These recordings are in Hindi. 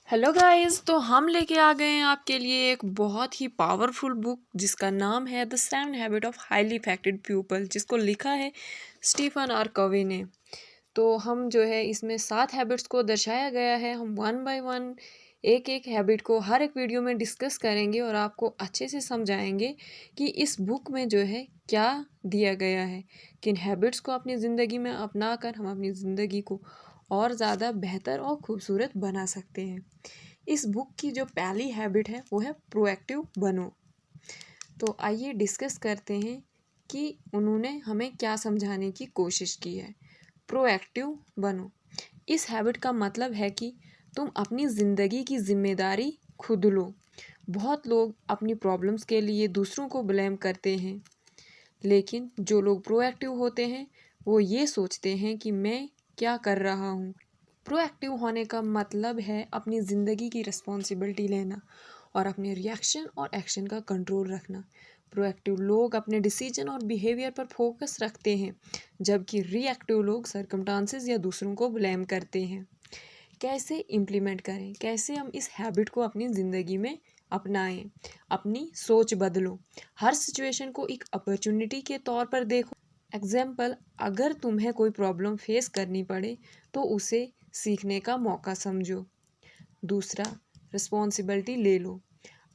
हेलो गाइस, तो हम लेके आ गए हैं आपके लिए एक बहुत ही पावरफुल बुक जिसका नाम है the 7 habit of highly effective people, जिसको लिखा है स्टीफन आर कवी ने। तो हम जो है इसमें 7 हैबिट्स को दर्शाया गया है। हम वन बाय वन एक एक हैबिट को हर एक वीडियो में डिस्कस करेंगे और आपको अच्छे से समझाएंगे कि इस बुक में जो है क्या दिया गया है। किन हैबिट्स को अपनी ज़िंदगी में अपना कर हम अपनी ज़िंदगी को और ज़्यादा बेहतर और खूबसूरत बना सकते हैं। इस बुक की जो पहली हैबिट है वो है प्रोएक्टिव बनो। तो आइए डिस्कस करते हैं कि उन्होंने हमें क्या समझाने की कोशिश की है। प्रोएक्टिव बनो, इस हैबिट का मतलब है कि तुम अपनी ज़िंदगी की जिम्मेदारी खुद लो। बहुत लोग अपनी प्रॉब्लम्स के लिए दूसरों को ब्लेम करते हैं, लेकिन जो लोग प्रोएक्टिव होते हैं वो ये सोचते हैं कि मैं क्या कर रहा हूँ। प्रोएक्टिव होने का मतलब है अपनी ज़िंदगी की रिस्पॉन्सिबिलिटी लेना और अपने रिएक्शन और एक्शन का कंट्रोल रखना। प्रोएक्टिव लोग अपने डिसीजन और बिहेवियर पर फोकस रखते हैं, जबकि रिएक्टिव लोग सर्कमस्टांसेस या दूसरों को ब्लेम करते हैं। कैसे इम्प्लीमेंट करें, कैसे हम इस हैबिट को अपनी ज़िंदगी में अपनाएं। अपनी सोच बदलो, हर सिचुएशन को एक अपॉर्चुनिटी के तौर पर देखो। एग्जाम्पल, अगर तुम्हें कोई प्रॉब्लम फेस करनी पड़े तो उसे सीखने का मौका समझो। दूसरा, रिस्पॉन्सिबिलिटी ले लो।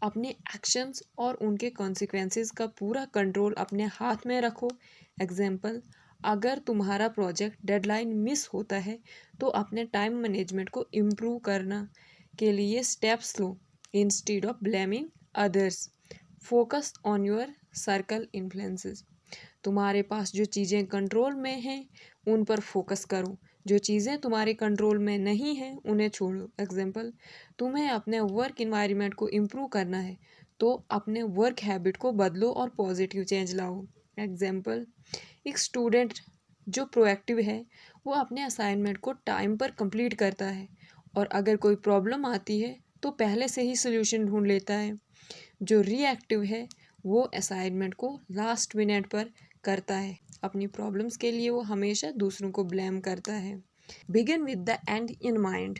अपने एक्शंस और उनके कॉन्सिक्वेंसेस का पूरा कंट्रोल अपने हाथ में रखो। एग्जाम्पल, अगर तुम्हारा प्रोजेक्ट डेडलाइन मिस होता है तो अपने टाइम मैनेजमेंट को इम्प्रूव करना के लिए steps low instead of blaming others. Focus on your circle influences. तुम्हारे पास जो चीज़ें कंट्रोल में हैं उन पर फोकस करो, जो चीज़ें तुम्हारे कंट्रोल में नहीं हैं उन्हें छोड़ो। एग्जाम्पल, तुम्हें अपने वर्क इन्वायरमेंट को इम्प्रूव करना है तो अपने वर्क हैबिट को बदलो और पॉजिटिव चेंज लाओ। एग्जाम्पल, एक स्टूडेंट जो प्रोएक्टिव है वो अपने असाइनमेंट को टाइम पर कंप्लीट करता है और अगर कोई प्रॉब्लम आती है तो पहले से ही सोल्यूशन ढूंढ लेता है। जो रिएक्टिव है वो असाइनमेंट को लास्ट मिनट पर करता है। अपनी प्रॉब्लम्स के लिए वो हमेशा दूसरों को ब्लेम करता है। Begin with the and in mind.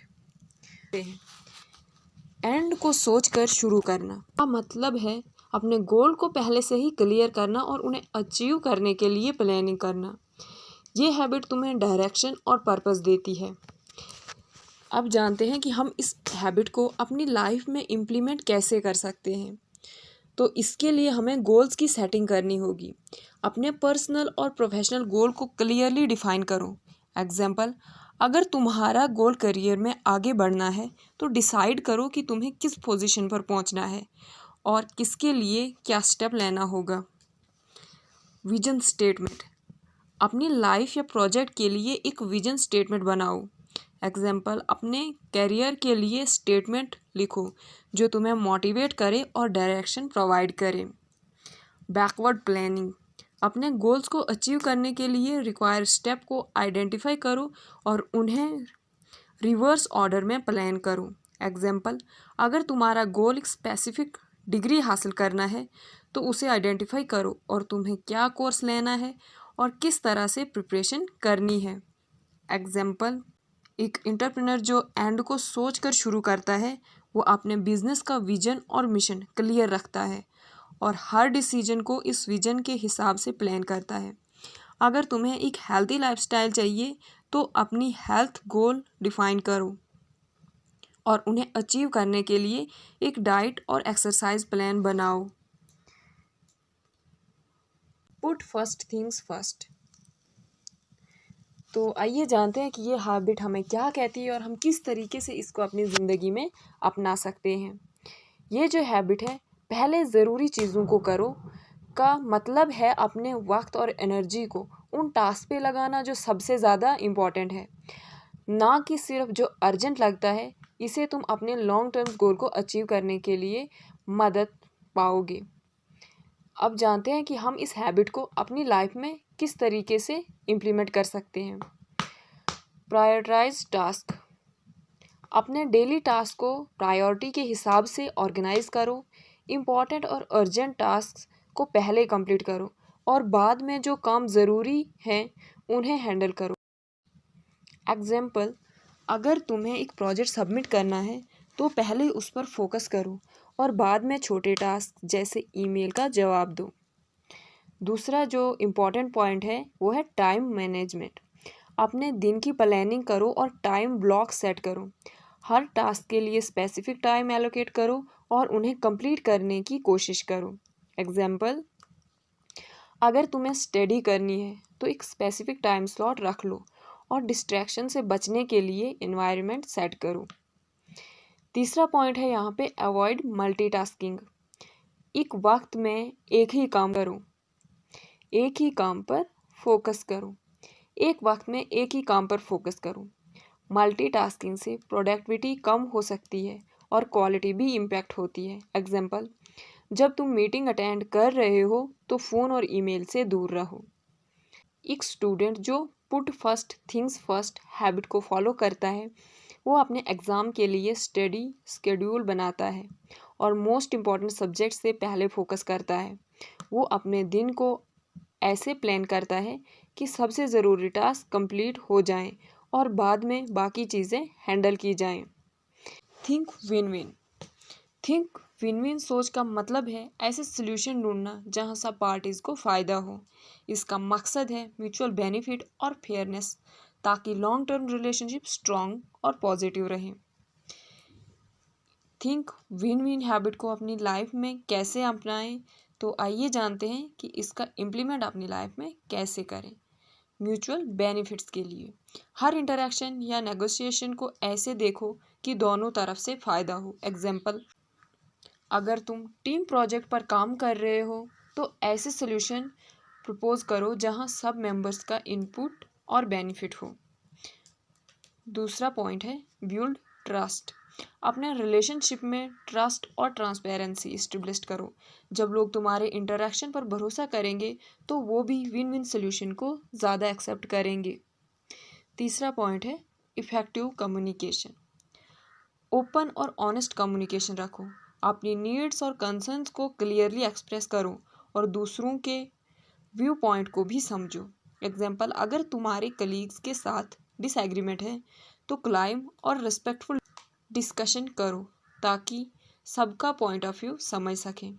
And को सोचकर शुरू करना का मतलब है अपने गोल को पहले से ही क्लियर करना और उन्हें अचीव करने के लिए प्लानिंग करना। ये हैबिट तुम्हें डायरेक्शन और पर्पस देती है। अब जानते हैं कि हम इस हैबिट को अपनी लाइफ में इम्प्लीमेंट कैसे कर सकते हैं। तो इसके लिए हमें गोल्स की सेटिंग करनी होगी। अपने पर्सनल और प्रोफेशनल गोल को क्लियरली डिफाइन करो। एग्जाम्पल, अगर तुम्हारा गोल करियर में आगे बढ़ना है तो डिसाइड करो कि तुम्हें किस पोजीशन पर पहुंचना है और किसके लिए क्या स्टेप लेना होगा। विजन स्टेटमेंट, अपनी लाइफ या प्रोजेक्ट के लिए एक विजन स्टेटमेंट बनाओ। एग्जाम्पल, अपने करियर के लिए स्टेटमेंट लिखो जो तुम्हें मोटिवेट करे और डायरेक्शन प्रोवाइड करे। बैकवर्ड प्लानिंग, अपने गोल्स को अचीव करने के लिए रिक्वायर स्टेप को आइडेंटिफाई करो और उन्हें रिवर्स ऑर्डर में प्लान करो। एग्जाम्पल, अगर तुम्हारा गोल एक स्पेसिफिक डिग्री हासिल करना है तो उसे आइडेंटिफाई करो और तुम्हें क्या कोर्स लेना है और किस तरह से प्रिपरेशन करनी है। एग्जाम्पल, एक एंटरप्रेन्योर जो एंड को सोच कर शुरू करता है वो अपने बिजनेस का विजन और मिशन क्लियर रखता है और हर डिसीजन को इस विजन के हिसाब से प्लान करता है। अगर तुम्हें एक हेल्दी लाइफस्टाइल चाहिए तो अपनी हेल्थ गोल डिफाइन करो और उन्हें अचीव करने के लिए एक डाइट और एक्सरसाइज प्लान बनाओ। Put first things first. तो आइए जानते हैं कि ये हैबिट हमें क्या कहती है और हम किस तरीके से इसको अपनी ज़िंदगी में अपना सकते हैं। ये जो हैबिट है, पहले ज़रूरी चीज़ों को करो का मतलब है अपने वक्त और एनर्जी को उन टास्क पे लगाना जो सबसे ज़्यादा इम्पॉर्टेंट है, ना कि सिर्फ जो अर्जेंट लगता है। इसे तुम अपने लॉन्ग टर्म गोल को अचीव करने के लिए मदद पाओगे। अब जानते हैं कि हम इस हैबिट को अपनी लाइफ में किस तरीके से इम्प्लीमेंट कर सकते हैं। प्रायोरिटाइज टास्क, अपने डेली टास्क को प्रायोरिटी के हिसाब से ऑर्गेनाइज करो। इम्पॉर्टेंट और अर्जेंट टास्क को पहले कंप्लीट करो और बाद में जो काम ज़रूरी हैं उन्हें हैंडल करो। एग्जाम्पल, अगर तुम्हें एक प्रोजेक्ट सबमिट करना है तो पहले उस पर फोकस करो और बाद में छोटे टास्क जैसे ईमेल का जवाब दो। दूसरा जो इम्पोर्टेंट पॉइंट है वो है टाइम मैनेजमेंट। अपने दिन की प्लानिंग करो और टाइम ब्लॉक सेट करो। हर टास्क के लिए स्पेसिफिक टाइम एलोकेट करो और उन्हें कंप्लीट करने की कोशिश करो। एग्जाम्पल, अगर तुम्हें स्टडी करनी है तो एक स्पेसिफिक टाइम स्लॉट रख लो और डिस्ट्रैक्शन से बचने के लिए एनवायरनमेंट सेट करो। तीसरा पॉइंट है यहाँ पे अवॉइड मल्टीटास्किंग। एक वक्त में एक ही काम करो, एक ही काम पर फोकस करो। एक वक्त में एक ही काम पर फोकस करो। मल्टीटास्किंग से प्रोडक्टिविटी कम हो सकती है और क्वालिटी भी इम्पैक्ट होती है। एग्जाम्पल, जब तुम मीटिंग अटेंड कर रहे हो तो फ़ोन और ईमेल से दूर रहो। एक स्टूडेंट जो put first things first habit को फॉलो करता है वो अपने एग्ज़ाम के लिए स्टडी स्केड्यूल बनाता है और मोस्ट इम्पॉर्टेंट सब्जेक्ट से पहले फोकस करता है। वो अपने दिन को ऐसे प्लान करता है कि सबसे ज़रूरी टास्क कंप्लीट हो जाएं और बाद में बाकी चीज़ें हैंडल की जाएं। Think win win. Think win win सोच का मतलब है ऐसे सोल्यूशन ढूंढना जहां सब पार्टीज को फ़ायदा हो। इसका मकसद है म्यूचुअल बेनिफिट और फेयरनेस, ताकि लॉन्ग टर्म रिलेशनशिप स्ट्रॉन्ग और पॉजिटिव रहे। थिंक विन विन हैबिट को अपनी लाइफ में कैसे अपनाएं, तो आइए जानते हैं कि इसका इम्प्लीमेंट अपनी लाइफ में कैसे करें। म्यूचुअल बेनिफिट्स के लिए हर इंटरेक्शन या नेगोशिएशन को ऐसे देखो कि दोनों तरफ से फ़ायदा हो। एग्जाम्पल, अगर तुम टीम प्रोजेक्ट पर काम कर रहे हो तो ऐसे सोल्यूशन प्रपोज करो जहां सब मेंबर्स का इनपुट और बेनिफिट हो। दूसरा पॉइंट है बिल्ड ट्रस्ट। अपने रिलेशनशिप में ट्रस्ट और ट्रांसपेरेंसी इस्टेब्लिश करो। जब लोग तुम्हारे इंटरेक्शन पर भरोसा करेंगे तो वो भी विन विन सोल्यूशन को ज़्यादा एक्सेप्ट करेंगे। तीसरा पॉइंट है इफ़ेक्टिव कम्युनिकेशन। ओपन और ऑनेस्ट कम्युनिकेशन रखो। अपनी नीड्स और कंसर्न्स को क्लियरली एक्सप्रेस करो और दूसरों के व्यू पॉइंट को भी समझो। एग्जाम्पल, अगर तुम्हारे कलीग्स के साथ डिसएग्रीमेंट है तो क्लाइम और रिस्पेक्टफुल डिस्कशन करो ताकि सबका पॉइंट ऑफ व्यू समझ सकें।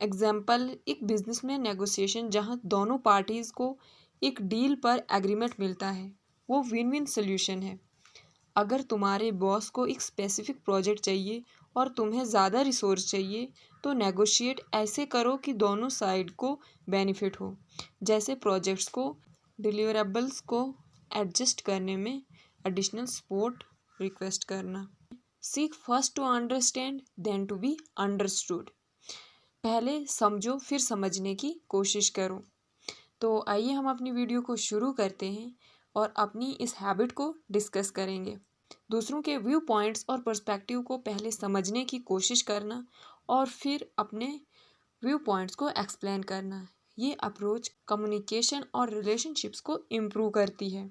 एग्जाम्पल, एक बिजनेस में नेगोशिएशन जहां दोनों पार्टीज़ को एक डील पर एग्रीमेंट मिलता है वो विन विन सोल्यूशन है। अगर तुम्हारे बॉस को एक स्पेसिफिक प्रोजेक्ट चाहिए और तुम्हें ज़्यादा रिसोर्स चाहिए तो नेगोशिएट ऐसे करो कि दोनों साइड को बेनिफिट हो, जैसे प्रोजेक्ट्स को डिलीवरेबल्स को एडजस्ट करने में एडिशनल सपोर्ट रिक्वेस्ट करना। Seek first to understand then to be understood. पहले समझो फिर समझने की कोशिश करो। तो आइए हम अपनी वीडियो को शुरू करते हैं और अपनी इस हैबिट को डिस्कस करेंगे। दूसरों के व्यू पॉइंट्स और पर्सपेक्टिव को पहले समझने की कोशिश करना और फिर अपने व्यू पॉइंट्स को एक्सप्लेन करना। ये अप्रोच कम्युनिकेशन और रिलेशनशिप्स को इम्प्रूव करती है।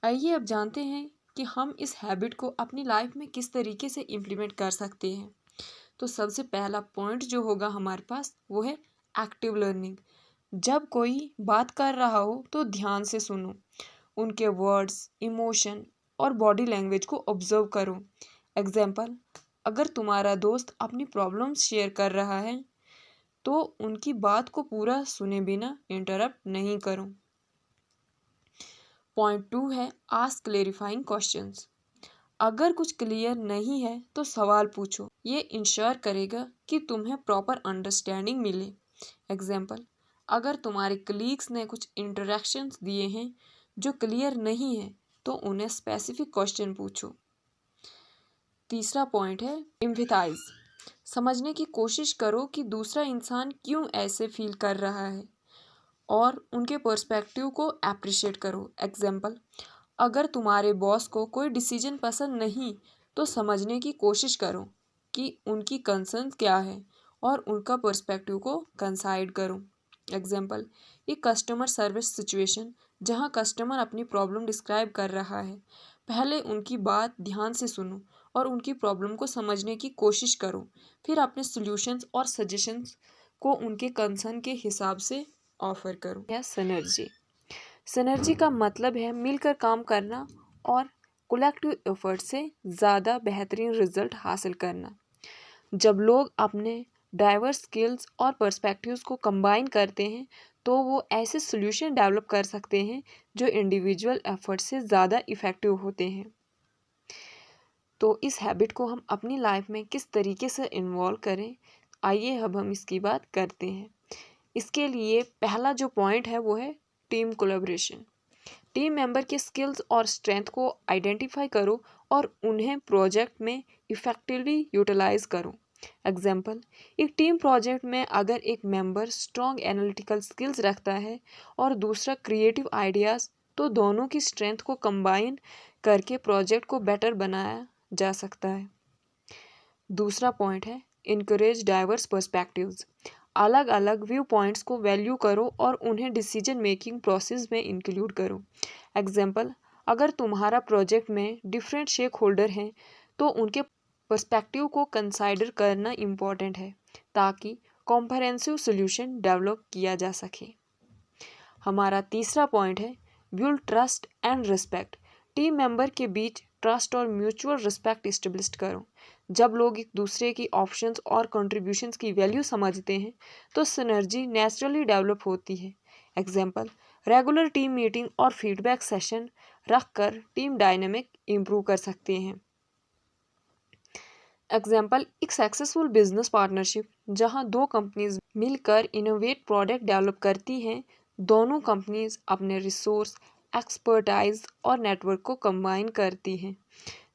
आइए अब जानते हैं कि हम इस हैबिट को अपनी लाइफ में किस तरीके से इम्प्लीमेंट कर सकते हैं। तो सबसे पहला पॉइंट जो होगा हमारे पास वो है एक्टिव लर्निंग। जब कोई बात कर रहा हो तो ध्यान से सुनो, उनके वर्ड्स, इमोशन और बॉडी लैंग्वेज को ऑब्जर्व करो। एग्जाम्पल, अगर तुम्हारा दोस्त अपनी प्रॉब्लम्स शेयर कर रहा है तो उनकी बात को पूरा सुने बिना इंटरप्ट नहीं करो। पॉइंट 2 है आस्क क्लेरिफाइंग क्वेश्चंस। अगर कुछ क्लियर नहीं है तो सवाल पूछो, ये इंश्योर करेगा कि तुम्हें प्रॉपर अंडरस्टैंडिंग मिले। एग्जाम्पल, अगर तुम्हारे कलीग्स ने कुछ इंटरेक्शंस दिए हैं जो क्लियर नहीं है तो उन्हें स्पेसिफिक क्वेश्चन पूछो। तीसरा पॉइंट है एम्पैथाइज। समझने की कोशिश करो कि दूसरा इंसान क्यों ऐसे फील कर रहा है और उनके पर्सपेक्टिव को अप्रिशिएट करो। एग्जाम्पल, अगर तुम्हारे बॉस को कोई डिसीजन पसंद नहीं तो समझने की कोशिश करो कि उनकी कंसर्न्स क्या है और उनका पर्सपेक्टिव को कंसाइड करो। एग्जाम्पल, एक कस्टमर सर्विस सिचुएशन जहां कस्टमर अपनी प्रॉब्लम डिस्क्राइब कर रहा है, पहले उनकी बात ध्यान से सुनो और उनकी प्रॉब्लम को समझने की कोशिश करो, फिर अपने सॉल्यूशंस और सजेशंस को उनके कंसर्न के हिसाब से ऑफर करो। या सिनर्जी। सिनर्जी का मतलब है मिलकर काम करना और कलेक्टिव एफर्ट से ज़्यादा बेहतरीन रिजल्ट हासिल करना। जब लोग अपने डाइवर्स स्किल्स और पर्सपेक्टिव्स को कंबाइन करते हैं तो वो ऐसे सॉल्यूशन डेवलप कर सकते हैं जो इंडिविजुअल एफर्ट से ज़्यादा इफ़ेक्टिव होते हैं। तो इस हैबिट को हम अपनी लाइफ में किस तरीके से इन्वॉल्व करें, आइए अब हम इसकी बात करते हैं। इसके लिए पहला जो पॉइंट है वो है टीम कोलैबोरेशन। टीम मेंबर के स्किल्स और स्ट्रेंथ को आइडेंटिफाई करो और उन्हें प्रोजेक्ट में इफ़ेक्टिवली यूटिलाइज करो। एग्जाम्पल, एक टीम प्रोजेक्ट में अगर एक मेंबर स्ट्रॉन्ग एनालिटिकल स्किल्स रखता है और दूसरा क्रिएटिव आइडियाज़, तो दोनों की स्ट्रेंथ को कंबाइन करके प्रोजेक्ट को बेटर बनाया जा सकता है। दूसरा पॉइंट है इनकरेज डाइवर्स पर्सपेक्टिव्स। अलग अलग व्यू पॉइंट्स को वैल्यू करो और उन्हें डिसीजन मेकिंग प्रोसेस में इंक्लूड करो। एग्जाम्पल, अगर तुम्हारा प्रोजेक्ट में डिफरेंट शेक होल्डर हैं तो उनके पर्सपेक्टिव को कंसाइडर करना इम्पॉर्टेंट है ताकि कॉम्प्रहेंसिव सॉल्यूशन डेवलप किया जा सके। हमारा तीसरा पॉइंट है build trust and respect. Team member के बीच ट्रस्ट और म्यूचुअल रिस्पेक्ट इस्टेब्लिश करो। जब लोग एक दूसरे की ऑप्शंस और कंट्रीब्यूशंस की वैल्यू समझते हैं तो सिनर्जी नेचुरली डेवलप होती है। एग्जाम्पल, रेगुलर टीम मीटिंग और फीडबैक सेशन रखकर टीम डायनेमिक इम्प्रूव कर सकते हैं। एग्जाम्पल, एक सक्सेसफुल बिजनेस पार्टनरशिप जहां दो कंपनीज मिलकर इनोवेट प्रोडक्ट डेवलप करती हैं। दोनों कंपनीज अपने रिसोर्स, एक्सपर्टाइज और नेटवर्क को कंबाइन करती हैं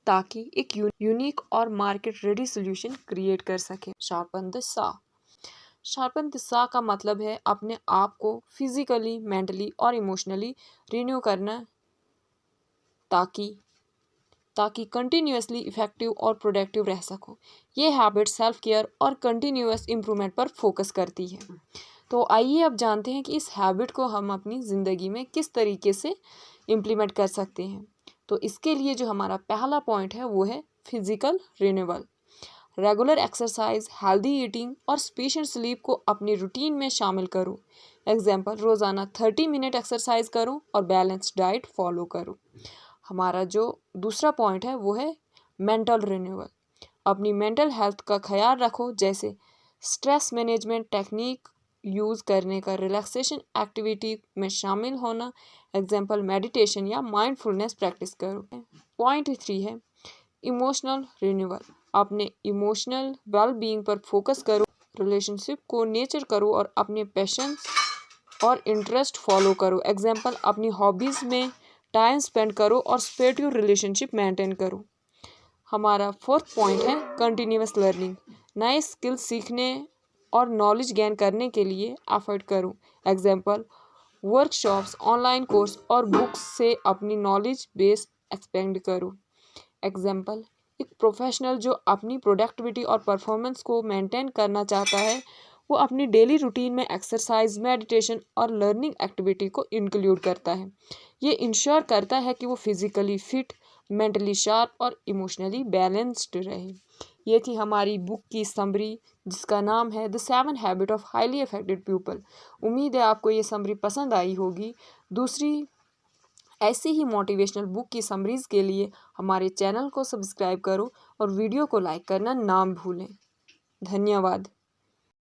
ताकि एक यूनिक और मार्केट रेडी सॉल्यूशन क्रिएट कर सके। Sharpen the saw. Sharpen the saw का मतलब है अपने आप को फिजिकली, मेंटली और इमोशनली रिन्यू करना ताकि कंटिन्यूसली इफेक्टिव और प्रोडक्टिव रह सको। ये हैबिट सेल्फ केयर और कंटिन्यूस इम्प्रूवमेंट पर फोकस करती है। तो आइए अब जानते हैं कि इस हैबिट को हम अपनी ज़िंदगी में किस तरीके से इम्प्लीमेंट कर सकते हैं। तो इसके लिए जो हमारा पहला पॉइंट है वो है physical renewal. Regular exercise, healthy eating और स्पेशल स्लीप को अपनी रूटीन में शामिल करो। एग्जाम्पल, रोज़ाना 30 मिनट एक्सरसाइज करो और बैलेंस्ड डाइट फॉलो करो। हमारा जो दूसरा पॉइंट है वो है मेंटल रिन्यूअल। अपनी मेंटल हेल्थ का ख्याल रखो, जैसे स्ट्रेस मैनेजमेंट टेक्निक यूज़ करने का, रिलैक्सेशन एक्टिविटी में शामिल होना। एग्जाम्पल, मेडिटेशन या माइंडफुलनेस प्रैक्टिस करो। पॉइंट 3 है इमोशनल रिन्यूअल। अपने इमोशनल वेल बीइंग पर फोकस करो, रिलेशनशिप को नेचर करो और अपने पैशंस और इंटरेस्ट फॉलो करो। एग्जाम्पल, अपनी हॉबीज़ में टाइम स्पेंड करो और स्पिरिचुअल रिलेशनशिप मेंटेन करो। हमारा फोर्थ पॉइंट है कंटिन्यूअस लर्निंग। नए स्किल्स सीखने और नॉलेज गेन करने के लिए एफर्ट करो। एग्जाम्पल, वर्कशॉप्स, ऑनलाइन कोर्स और बुक्स से अपनी नॉलेज बेस एक्सपेंड करो। एग्जाम्पल, एक प्रोफेशनल जो अपनी प्रोडक्टिविटी और परफॉर्मेंस को मेंटेन करना चाहता है वो अपनी डेली रूटीन में एक्सरसाइज, मेडिटेशन और लर्निंग एक्टिविटी को इंक्लूड करता है। ये इंश्योर करता है कि वो फिजिकली फिट, मेंटली शार्प और इमोशनली बैलेंस्ड रहे। ये थी हमारी बुक की समरी जिसका नाम है the 7 habit of highly effective people. उम्मीद है आपको ये समरी पसंद आई होगी। दूसरी ऐसी ही मोटिवेशनल बुक की समरीज के लिए हमारे चैनल को सब्सक्राइब करो और वीडियो को लाइक करना ना भूलें। धन्यवाद।